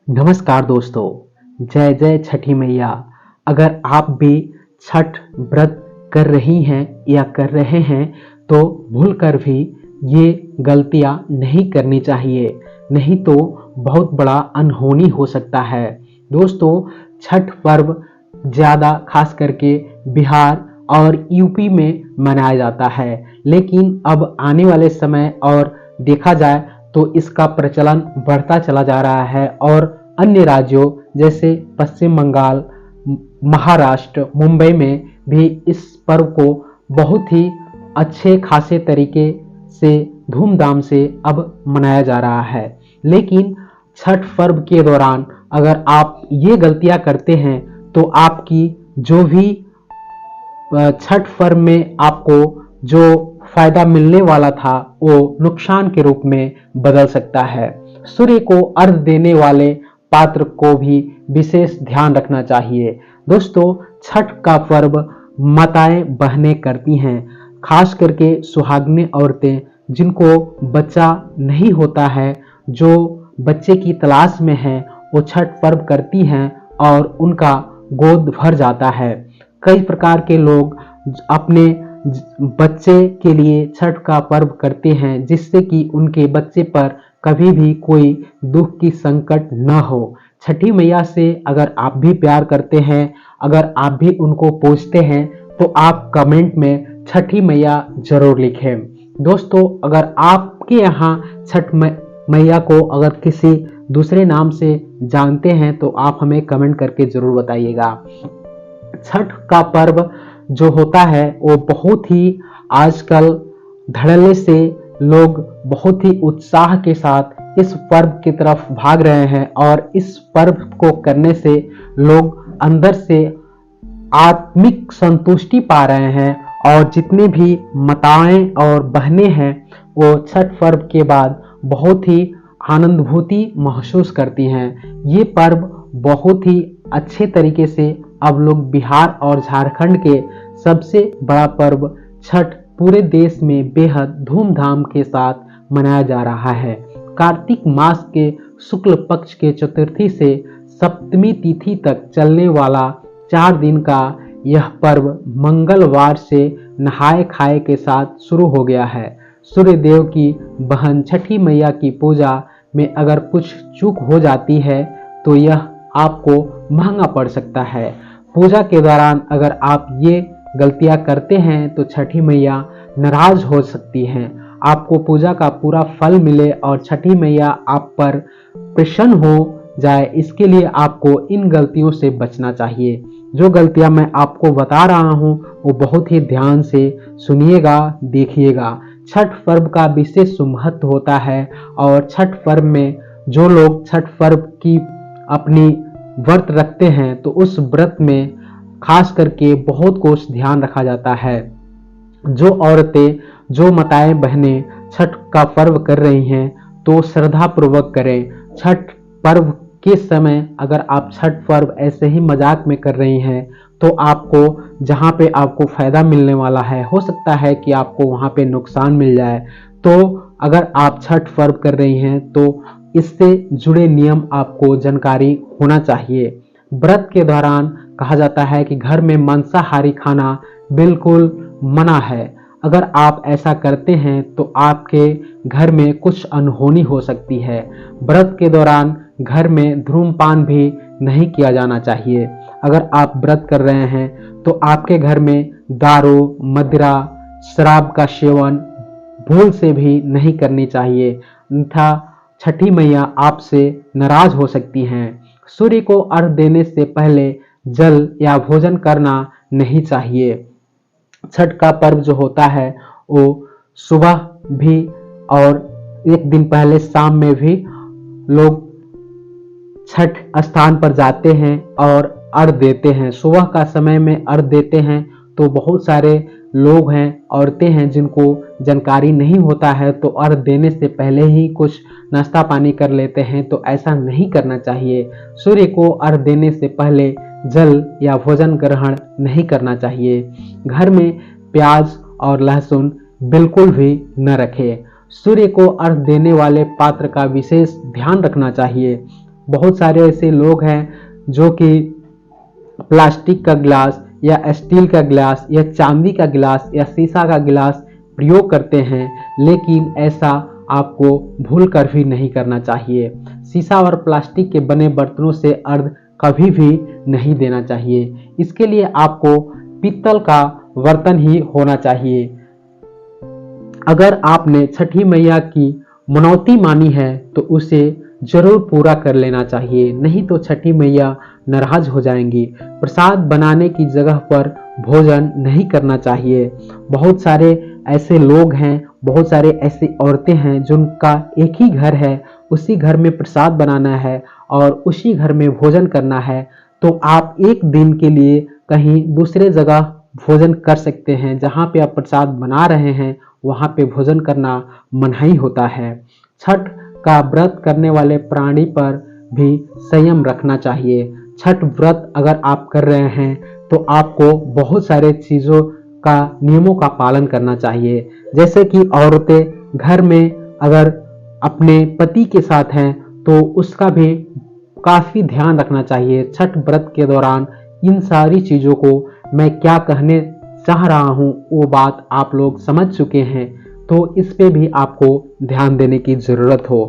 नमस्कार दोस्तों, जय जय छठी मैया। अगर आप भी छठ व्रत कर रही हैं या कर रहे हैं तो भूलकर भी ये गलतियां नहीं करनी चाहिए, नहीं तो बहुत बड़ा अनहोनी हो सकता है। दोस्तों, छठ पर्व ज़्यादा खास करके बिहार और यूपी में मनाया जाता है, लेकिन अब आने वाले समय और देखा जाए तो इसका प्रचलन बढ़ता चला जा रहा है और अन्य राज्यों जैसे पश्चिम बंगाल, महाराष्ट्र, मुंबई में भी इस पर्व को बहुत ही अच्छे खासे तरीके से धूमधाम से अब मनाया जा रहा है। लेकिन छठ पर्व के दौरान अगर आप ये गलतियां करते हैं तो आपकी जो भी छठ पर्व में आपको जो फायदा मिलने वाला था वो नुकसान के रूप में बदल सकता है। सूर्य को अर्घ देने वाले पात्र को भी विशेष ध्यान रखना चाहिए। दोस्तों, छठ का पर्व माताएं बहनें करती हैं, खास करके सुहागिनें औरतें जिनको बच्चा नहीं होता है, जो बच्चे की तलाश में हैं, वो छठ पर्व करती हैं और उनका गोद भर जाता है। कई प्रकार के लोग अपने बच्चे के लिए छठ का पर्व करते हैं जिससे कि उनके बच्चे पर कभी भी कोई दुख की संकट न हो। छठी मैया से अगर आप भी प्यार करते हैं, अगर आप भी उनको पूजते हैं तो आप कमेंट में छठी मैया जरूर लिखें। दोस्तों, अगर आपके यहाँ छठ मैया को अगर किसी दूसरे नाम से जानते हैं तो आप हमें कमेंट करके जरूर बताइएगा। छठ का पर्व जो होता है वो बहुत ही आजकल धड़ल्ले से लोग बहुत ही उत्साह के साथ इस पर्व की तरफ भाग रहे हैं और इस पर्व को करने से लोग अंदर से आत्मिक संतुष्टि पा रहे हैं और जितने भी माताएं और बहनें हैं वो छठ पर्व के बाद बहुत ही आनंदभूति महसूस करती हैं। ये पर्व बहुत ही अच्छे तरीके से अब लोग बिहार और झारखंड के सबसे बड़ा पर्व छठ पूरे देश में बेहद धूमधाम के साथ मनाया जा रहा है। कार्तिक मास के शुक्ल पक्ष के चतुर्थी से सप्तमी तिथि तक चलने वाला 4 दिन का यह पर्व मंगलवार से नहाए खाए के साथ शुरू हो गया है। सूर्य देव की बहन छठी मैया की पूजा में अगर कुछ चूक हो जाती है तो यह आपको महंगा पड़ सकता है। पूजा के दौरान अगर आप ये गलतियां करते हैं तो छठी मैया नाराज हो सकती हैं। आपको पूजा का पूरा फल मिले और छठी मैया आप पर प्रसन्न हो जाए, इसके लिए आपको इन गलतियों से बचना चाहिए। जो गलतियां मैं आपको बता रहा हूं वो बहुत ही ध्यान से सुनिएगा, देखिएगा। छठ पर्व का विशेष महत्व होता है और छठ पर्व में जो लोग छठ पर्व की अपनी व्रत रखते हैं तो उस व्रत में खास करके बहुत कुछ ध्यान रखा जाता है। जो औरतें, जो माताएं बहनें छठ का पर्व कर रही हैं तो श्रद्धा पूर्वक करें। छठ पर्व के समय अगर आप छठ पर्व ऐसे ही मजाक में कर रही हैं तो आपको जहाँ पे आपको फायदा मिलने वाला है, हो सकता है कि आपको वहाँ पे नुकसान मिल जाए। तो अगर आप छठ पर्व कर रही हैं तो इससे जुड़े नियम आपको जानकारी होना चाहिए। व्रत के दौरान कहा जाता है कि घर में मांसाहारी खाना बिल्कुल मना है। अगर आप ऐसा करते हैं तो आपके घर में कुछ अनहोनी हो सकती है। व्रत के दौरान घर में धूम्रपान भी नहीं किया जाना चाहिए। अगर आप व्रत कर रहे हैं तो आपके घर में दारू, मदिरा, शराब का सेवन भूल से भी नहीं करनी चाहिए, अन्यथा छठी मैया आपसे नाराज हो सकती हैं। सूर्य को अर्घ देने से पहले जल या भोजन करना नहीं चाहिए। छठ का पर्व जो होता है वो सुबह भी और एक दिन पहले शाम में भी लोग छठ स्थान पर जाते हैं और अर्घ देते हैं। सुबह का समय में अर्घ देते हैं तो बहुत सारे लोग हैं, औरतें हैं जिनको जानकारी नहीं होता है तो अर्घ देने से पहले ही कुछ नाश्ता पानी कर लेते हैं, तो ऐसा नहीं करना चाहिए। सूर्य को अर्घ देने से पहले जल या भोजन ग्रहण नहीं करना चाहिए। घर में प्याज और लहसुन बिल्कुल भी न रखें। सूर्य को अर्घ देने वाले पात्र का विशेष ध्यान रखना चाहिए। बहुत सारे ऐसे लोग हैं जो कि प्लास्टिक का गिलास या स्टील का गिलास या चांदी का गिलास या शीशा का गिलास प्रयोग करते हैं, लेकिन ऐसा आपको भूल कर भी नहीं करना चाहिए। शीशा और प्लास्टिक के बने बर्तनों से अर्घ कभी भी नहीं देना चाहिए। इसके लिए आपको पीतल का बर्तन ही होना चाहिए। अगर आपने छठी मैया की मनौती मानी है तो उसे जरूर पूरा कर लेना चाहिए, नहीं तो छठी मैया नाराज हो जाएंगी। प्रसाद बनाने की जगह पर भोजन नहीं करना चाहिए। बहुत सारे ऐसे लोग हैं, बहुत सारे ऐसी औरतें हैं जिनका एक ही घर है, उसी घर में प्रसाद बनाना है और उसी घर में भोजन करना है, तो आप एक दिन के लिए कहीं दूसरे जगह भोजन कर सकते हैं। जहाँ पे आप प्रसाद बना रहे हैं वहाँ पे भोजन करना मनाही होता है। छठ का व्रत करने वाले प्राणी पर भी संयम रखना चाहिए। छठ व्रत अगर आप कर रहे हैं तो आपको बहुत सारे चीज़ों का नियमों का पालन करना चाहिए। जैसे कि औरतें घर में अगर अपने पति के साथ हैं तो उसका भी काफ़ी ध्यान रखना चाहिए। छठ व्रत के दौरान इन सारी चीज़ों को मैं क्या कहने चाह रहा हूँ वो बात आप लोग समझ चुके हैं, तो इस पे भी आपको ध्यान देने की ज़रूरत हो।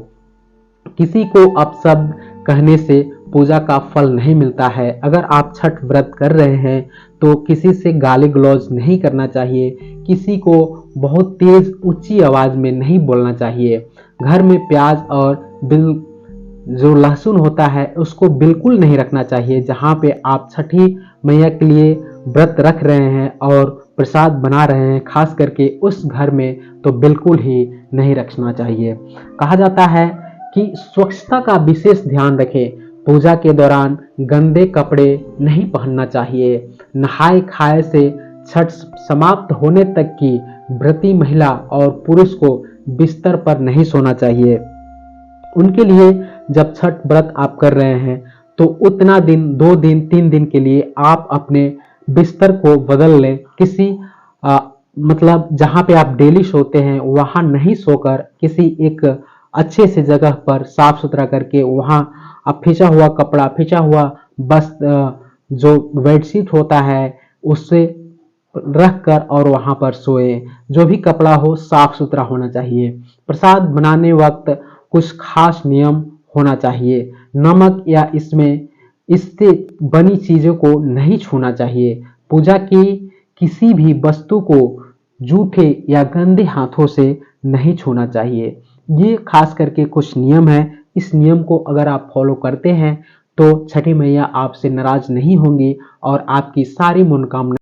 किसी को अपशब्द कहने से पूजा का फल नहीं मिलता है। अगर आप छठ व्रत कर रहे हैं तो किसी से गाली गलौज नहीं करना चाहिए, किसी को बहुत तेज ऊंची आवाज़ में नहीं बोलना चाहिए। घर में प्याज और जो लहसुन होता है उसको बिल्कुल नहीं रखना चाहिए। जहाँ पे आप छठी मैया के लिए व्रत रख रहे हैं और प्रसाद बना रहे हैं, खास करके उस घर में तो बिल्कुल ही नहीं रखना चाहिए। कहा जाता है कि स्वच्छता का विशेष ध्यान रखें। पूजा के दौरान गंदे कपड़े नहीं पहनना चाहिए। नहाए खाए से छठ समाप्त होने तक की व्रती महिला और पुरुष को बिस्तर पर नहीं सोना चाहिए। उनके लिए जब छठ व्रत आप कर रहे हैं तो उतना दिन, 2 दिन 3 दिन के लिए आप अपने बिस्तर को बदल लें। किसी मतलब जहाँ पे आप डेली सोते हैं वहाँ नहीं सोकर किसी एक अच्छे से जगह पर साफ सुथरा करके वहाँ आप खींचा हुआ कपड़ा, खींचा हुआ बस जो बेडशीट होता है उससे रख कर और वहाँ पर सोए। जो भी कपड़ा हो साफ सुथरा होना चाहिए। प्रसाद बनाने वक्त कुछ खास नियम होना चाहिए। नमक या इससे बनी चीज़ों को नहीं छूना चाहिए। पूजा की किसी भी वस्तु को जूठे या गंदे हाथों से नहीं छूना चाहिए। ये खास करके कुछ नियम है। इस नियम को अगर आप फॉलो करते हैं तो छठी मैया आपसे नाराज नहीं होंगी और आपकी सारी मनोकामना